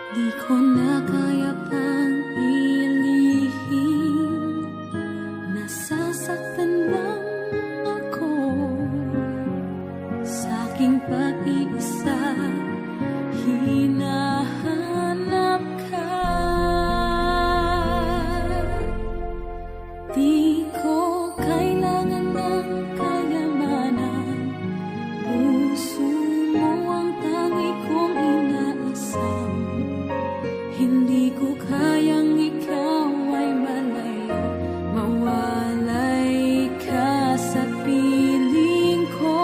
Di ko na kaya pang ilihim, nasasaktan lang ako sa aking pag-iisa. Hinahanap ka, di ko kailangan ng kayamanan. Puso mo ang tangi kong inaasam. Hindi ko kayang ikaw ay malayo, mawalay ka sa piling ko.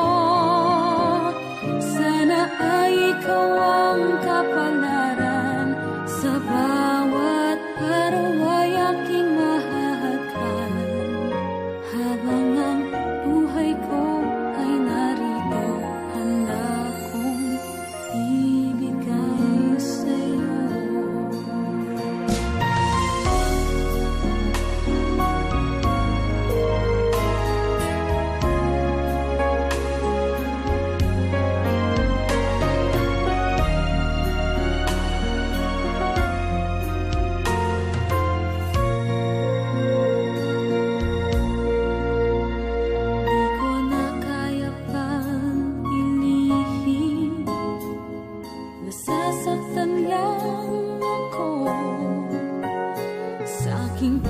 Sana ay ikaw ang kapalaran, sa bawat araw ay aking mahahagan. Habang ang buhay ko ay narito, handa kong ibigay sa'yo. Nasasaktan lang ako sa aking